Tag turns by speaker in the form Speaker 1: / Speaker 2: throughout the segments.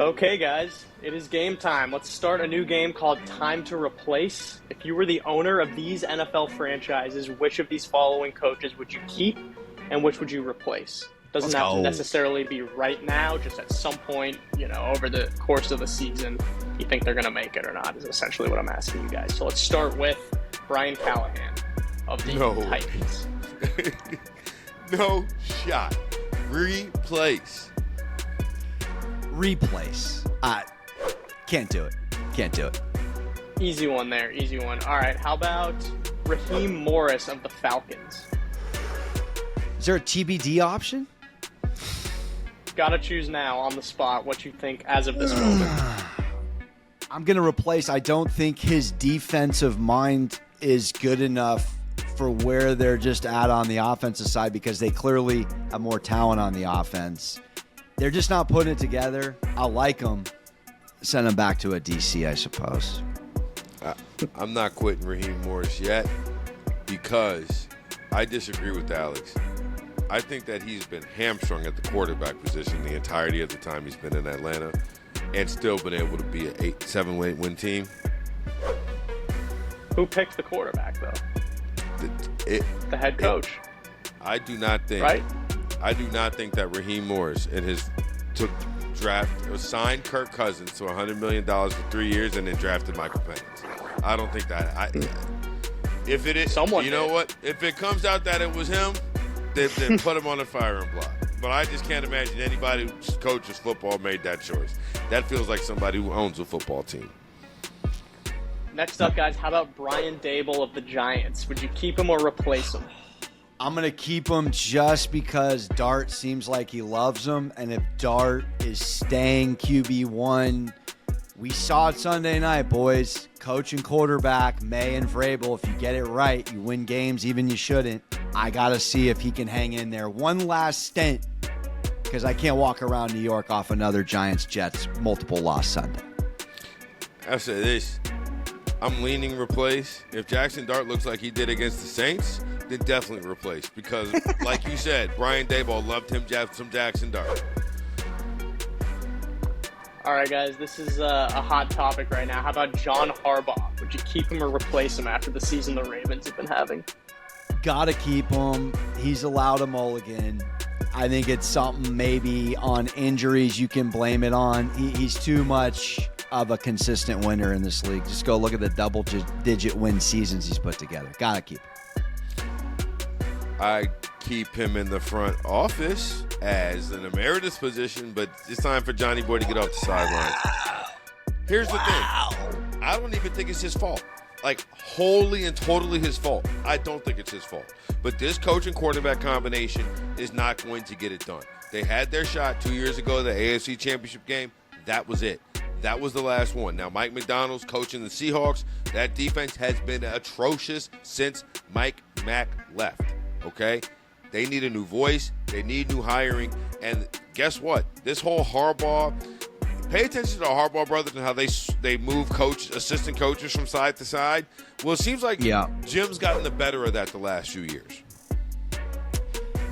Speaker 1: Okay, guys, it is game time. Let's start a new game called Time to Replace. If you were the owner of these NFL franchises, which of these following coaches would you keep and which would you replace? Doesn't have to necessarily be right now, just at some point, over the course of the season, you think they're going to make it or not is essentially what I'm asking you guys. So let's start with Brian Callahan of the Titans.
Speaker 2: No shot. Replace.
Speaker 3: Can't do it.
Speaker 1: Easy one there. Easy one. All right. How about Raheem Morris of the Falcons?
Speaker 3: Is there a TBD option?
Speaker 1: Gotta choose now on the spot what you think as of this moment.
Speaker 3: I'm going to replace. I don't think his defensive mind is good enough for where they're just at on the offensive side because they clearly have more talent on the offense. They're just not putting it together. I like them. Send them back to a DC, I suppose.
Speaker 2: I'm not quitting Raheem Morris yet because I disagree with Alex. I think that he's been hamstrung at the quarterback position the entirety of the time he's been in Atlanta and still been able to be an 7-8 win team.
Speaker 1: Who picked the quarterback, though? The head coach.
Speaker 2: I do not think.
Speaker 1: Right?
Speaker 2: I do not think that Raheem Morris signed Kirk Cousins to $100 million for 3 years and then drafted Michael Penix. I don't think that. If it is,
Speaker 1: someone,
Speaker 2: you know what? If it comes out that it was him, then put him on the firing block. But I just can't imagine anybody who coaches football made that choice. That feels like somebody who owns a football team.
Speaker 1: Next up, guys, how about Brian Daboll of the Giants? Would you keep him or replace him?
Speaker 3: I'm going to keep him just because Dart seems like he loves him. And if Dart is staying QB1, we saw it Sunday night, boys. Coach and quarterback, May and Vrabel. If you get it right, you win games, even you shouldn't. I got to see if he can hang in there. One last stint, because I can't walk around New York off another Giants-Jets multiple loss Sunday.
Speaker 2: I say this. I'm leaning replace. If Jackson Dart looks like he did against the Saints, then definitely replace. Because, like you said, Brian Daboll loved him some Jackson Dart.
Speaker 1: All right, guys, this is a hot topic right now. How about John Harbaugh? Would you keep him or replace him after the season the Ravens have been having?
Speaker 3: Gotta keep him. He's allowed a mulligan. I think it's something maybe on injuries you can blame it on. He's too much of a consistent winner in this league. Just go look at the double-digit win seasons he's put together. Gotta keep him.
Speaker 2: I keep him in the front office as an emeritus position, but it's time for Johnny Boy to get off the sideline. Here's the thing. I don't even think it's his fault. Like, wholly and totally his fault. I don't think it's his fault. But this coach and quarterback combination is not going to get it done. They had their shot 2 years ago, the AFC Championship game. That was it. That was the last one. Now, Mike McDonald's coaching the Seahawks. That defense has been atrocious since Mike Mack left, okay? They need a new voice. They need new hiring. And guess what? This whole Harbaugh, pay attention to the Harbaugh brothers and how they move assistant coaches from side to side. Well, it seems like Jim's gotten the better of that the last few years.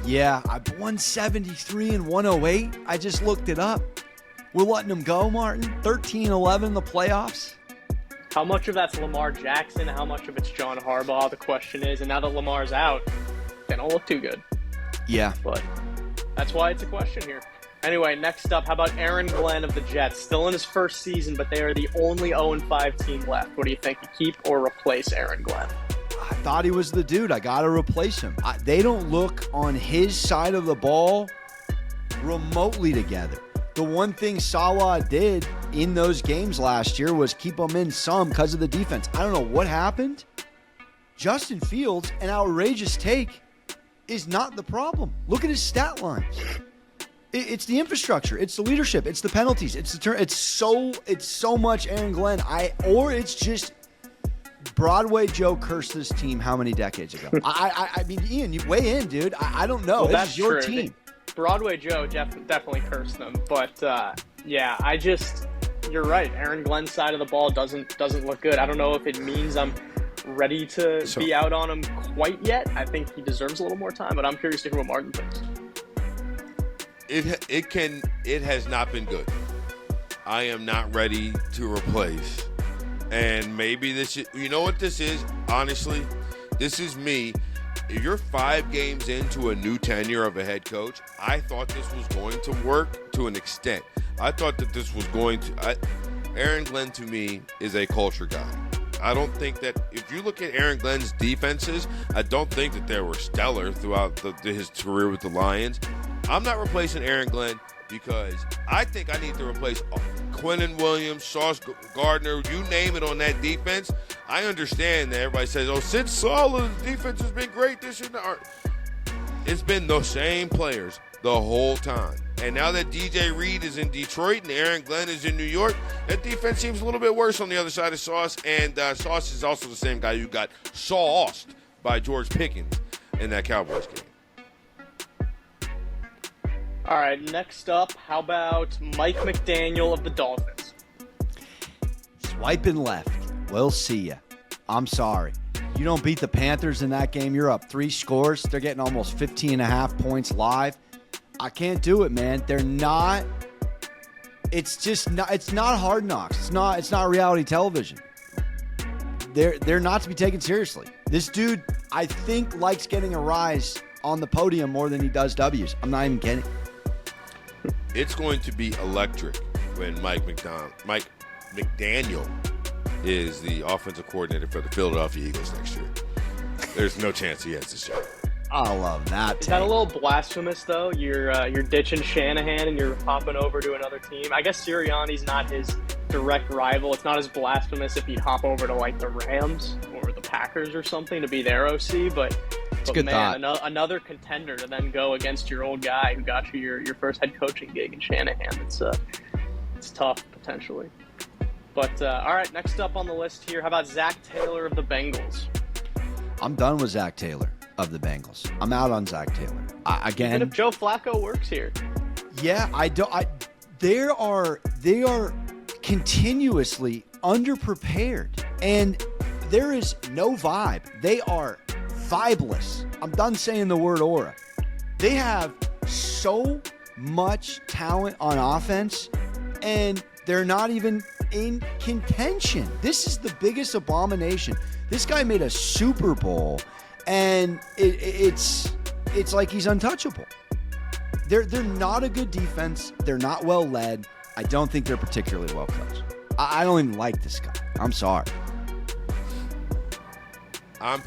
Speaker 3: Yeah, 173 and 108. I just looked it up. We're letting them go, Martin. 13-11 in the playoffs.
Speaker 1: How much of that's Lamar Jackson? How much of it's John Harbaugh? The question is, and now that Lamar's out, they don't look too good.
Speaker 3: Yeah.
Speaker 1: But that's why it's a question here. Anyway, next up, how about Aaron Glenn of the Jets? Still in his first season, but they are the only 0-5 team left. What do you think? You keep or replace Aaron Glenn?
Speaker 3: I thought he was the dude. I got to replace him. They don't look on his side of the ball remotely together. The one thing Salah did in those games last year was keep them in some because of the defense. I don't know what happened. Justin Fields, an outrageous take, is not the problem. Look at his stat lines. It's the infrastructure. It's the leadership. It's the penalties. It's the turn. It's so much Aaron Glenn. Or it's just Broadway Joe cursed this team how many decades ago? I mean, Ian, you weigh in, dude. I don't know.
Speaker 1: Well,
Speaker 3: this is your team.
Speaker 1: Broadway Joe definitely cursed them, but yeah, you're right. Aaron Glenn's side of the ball doesn't look good. I don't know if it means I'm ready to be out on him quite yet. I think he deserves a little more time, but I'm curious to hear what Martin thinks.
Speaker 2: It has not been good. I am not ready to replace. And maybe this is, you know what this is? Honestly, this is me. If you're 5 games into a new tenure of a head coach, I thought this was going to work to an extent. I thought that this was going to. Aaron Glenn, to me, is a culture guy. I don't think that if you look at Aaron Glenn's defenses, I don't think that they were stellar throughout his career with the Lions. I'm not replacing Aaron Glenn because I think I need to replace Quinnen Williams, Sauce Gardner, you name it on that defense. I understand that everybody says, oh, since Salah's defense has been great this year. It's been the same players the whole time. And now that DJ Reed is in Detroit and Aaron Glenn is in New York, that defense seems a little bit worse on the other side of Sauce. And Sauce is also the same guy who got sauced by George Pickens in that Cowboys game.
Speaker 1: All right, next up, how about Mike McDaniel of the Dolphins?
Speaker 3: Swiping left. We'll see ya. I'm sorry. You don't beat the Panthers in that game, you're up 3 scores. They're getting almost 15.5 points live. I can't do it, man. They're not. It's just not. It's not Hard Knocks. It's not reality television. They're not to be taken seriously. This dude, I think, likes getting a rise on the podium more than he does W's. I'm not even kidding.
Speaker 2: It's going to be electric when Mike McDaniel is the offensive coordinator for the Philadelphia Eagles next year. There's no chance he has this job.
Speaker 3: I love that.
Speaker 1: Is that a little blasphemous, though? You're ditching Shanahan and you're hopping over to another team. I guess Sirianni's not his direct rival. It's not as blasphemous if he'd hop over to like the Rams or the Packers or something to be their OC. But
Speaker 3: good
Speaker 1: man,
Speaker 3: thought.
Speaker 1: Another contender to then go against your old guy who got you your first head coaching gig in Shanahan. It's tough potentially. But all right, next up on the list here, how about Zach Taylor of the Bengals?
Speaker 3: I'm done with Zach Taylor of the Bengals. I'm out on Zach Taylor. Again,
Speaker 1: even if Joe Flacco works here.
Speaker 3: Yeah, they are continuously underprepared, and there is no vibe. They are vibeless. I'm done saying the word aura. They have so much talent on offense, and they're not even in contention. This is the biggest abomination. This guy made a Super Bowl, and it's like he's untouchable. They're not a good defense. They're not well led. I don't think they're particularly well coached. I don't even like this guy. I'm sorry.
Speaker 2: I'm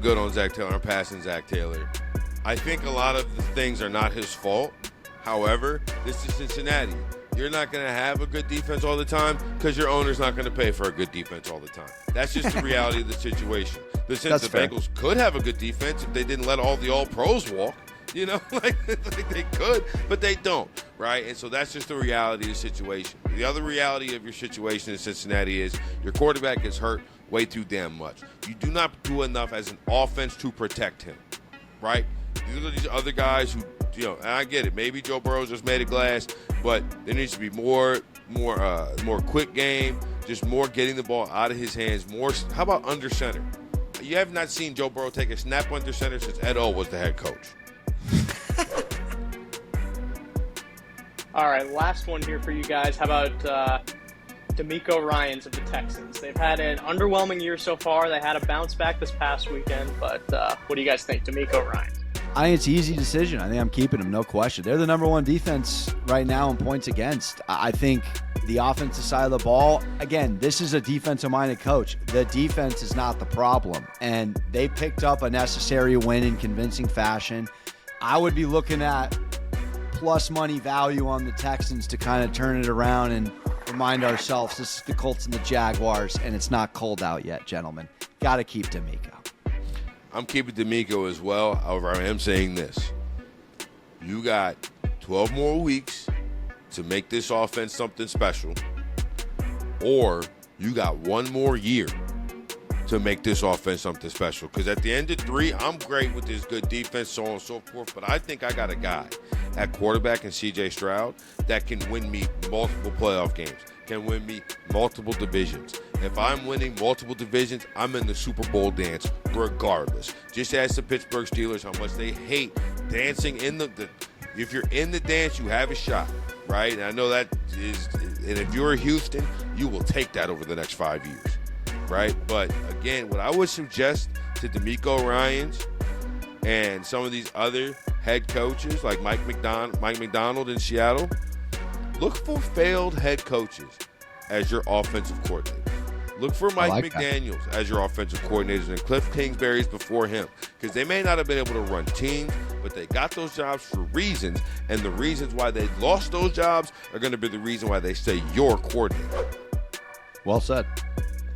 Speaker 2: good on Zach Taylor. I'm passing Zach Taylor. I think a lot of the things are not his fault. However, this is Cincinnati. You're not going to have a good defense all the time because your owner's not going to pay for a good defense all the time. That's just the reality of the situation. The Bengals could have a good defense if they didn't let all the All-Pros walk. You know, like they could, but they don't, right? And so that's just the reality of the situation. The other reality of your situation in Cincinnati is your quarterback is hurt way too damn much. You do not do enough as an offense to protect him, right? These are these other guys who, you know, and I get it. Maybe Joe Burrow just made of glass, but there needs to be more quick game, just more getting the ball out of his hands. More. How about under center? You have not seen Joe Burrow take a snap under center since Ed O was the head coach.
Speaker 1: All right, last one here for you guys. How about D'Amico Ryans of the Texans? They've had an underwhelming year so far. They had a bounce back this past weekend, but what do you guys think, D'Amico Ryans?
Speaker 3: I think it's an easy decision. I think I'm keeping them, no question. They're the number 1 defense right now in points against. I think the offensive side of the ball, again, this is a defensive-minded coach. The defense is not the problem, and they picked up a necessary win in convincing fashion. I would be looking at plus money value on the Texans to kind of turn it around and remind ourselves this is the Colts and the Jaguars, and it's not cold out yet, gentlemen. Got to keep D'Amico.
Speaker 2: I'm keeping D'Amico as well. However, I am saying this. You got 12 more weeks to make this offense something special, or you got 1 more year to make this offense something special. Because at the end of 3, I'm great with this good defense, so on and so forth, but I think I got a guy at quarterback in C.J. Stroud that can win me multiple playoff games, can win me multiple divisions. If I'm winning multiple divisions, I'm in the Super Bowl dance regardless. Just ask the Pittsburgh Steelers how much they hate dancing in the If you're in the dance, you have a shot, right? And I know that is, and if you're Houston, you will take that over the next 5 years, right? But again, what I would suggest to DeMeco Ryans and some of these other head coaches like Mike McDonald in Seattle, look for failed head coaches as your offensive coordinator. Look for Mike McDaniels as your offensive coordinators and Cliff Kingsbury's before him, because they may not have been able to run teams, but they got those jobs for reasons, and the reasons why they lost those jobs are going to be the reason why they stay your coordinator.
Speaker 3: Well said.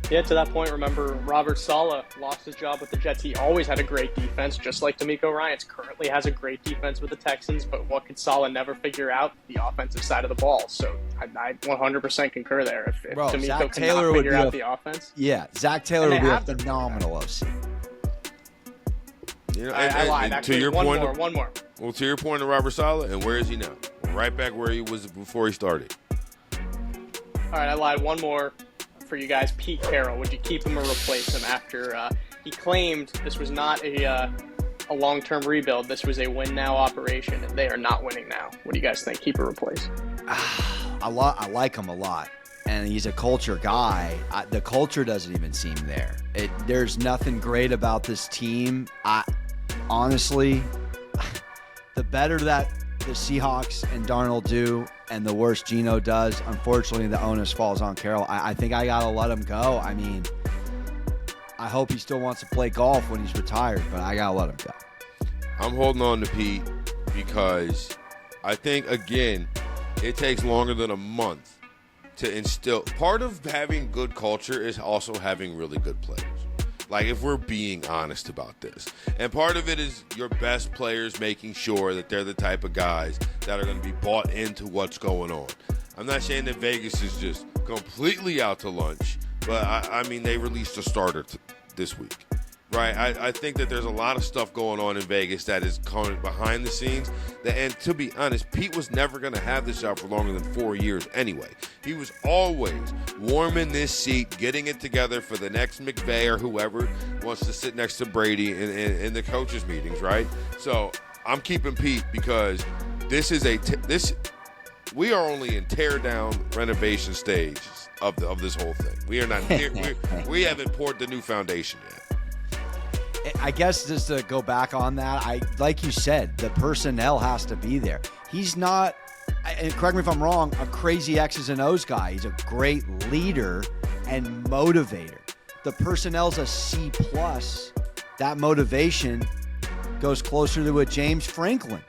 Speaker 1: Yeah, to that point, remember Robert Saleh lost his job with the Jets. He always had a great defense, just like DeMeco Ryans currently has a great defense with the Texans, but what could Saleh never figure out? The offensive side of the ball. So I 100% concur there. If DeMeco cannot figure out the offense.
Speaker 3: Yeah, Zach Taylor would be a phenomenal OC.
Speaker 2: You know,
Speaker 1: I lied. Actually,
Speaker 2: to your
Speaker 1: one
Speaker 2: point,
Speaker 1: more.
Speaker 2: Well, to your point of Robert Saleh, and where is he now? Right back where he was before he started.
Speaker 1: All right, I lied. One more for you guys. Pete Carroll, would you keep him or replace him after he claimed this was not a long-term rebuild? This was a win-now operation, and they are not winning now. What do you guys think? Keep or replace?
Speaker 3: I like him a lot, and he's a culture guy. The culture doesn't even seem there. There's nothing great about this team. Honestly, the better that the Seahawks and Darnold do and the worse Geno does, unfortunately, the onus falls on Carroll. I think I got to let him go. I mean, I hope he still wants to play golf when he's retired, but I got to let him go.
Speaker 2: I'm holding on to Pete because I think, again, it takes longer than a month to instill. Part of having good culture is also having really good players. Like, if we're being honest about this. And part of it is your best players making sure that they're the type of guys that are going to be bought into what's going on. I'm not saying that Vegas is just completely out to lunch, but I mean, they released a starter this week. Right, I think that there's a lot of stuff going on in Vegas that is coming behind the scenes. And to be honest, Pete was never going to have this job for longer than 4 years anyway. He was always warming this seat, getting it together for the next McVay or whoever wants to sit next to Brady in the coaches' meetings, right? So I'm keeping Pete because this is we are only in tear down renovation stage of this whole thing. We are not near, we haven't poured the new foundation yet.
Speaker 3: I guess just to go back on that, like you said, the personnel has to be there. He's not, and correct me if I'm wrong, a crazy X's and O's guy. He's a great leader and motivator. The personnel's a C+. That motivation goes closer to a James Franklin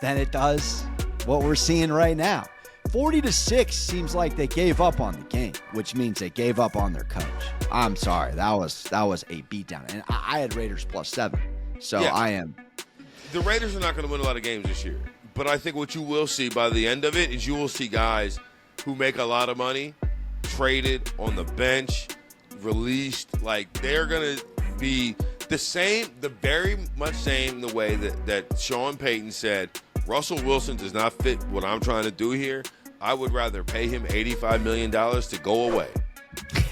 Speaker 3: than it does what we're seeing right now. 40-6 seems like they gave up on the game, which means they gave up on their coach. I'm sorry, that was a beatdown, and I had Raiders +7, so yeah. I am.
Speaker 2: The Raiders are not going to win a lot of games this year, but I think what you will see by the end of it is you will see guys who make a lot of money traded on the bench, released. Like, they're going to be the very much same the way that Sean Payton said, Russell Wilson does not fit what I'm trying to do here. I would rather pay him $85 million to go away.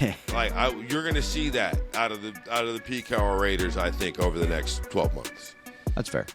Speaker 2: You're going to see that out of the Pete Carroll Raiders, I think, over the next 12 months.
Speaker 3: That's fair.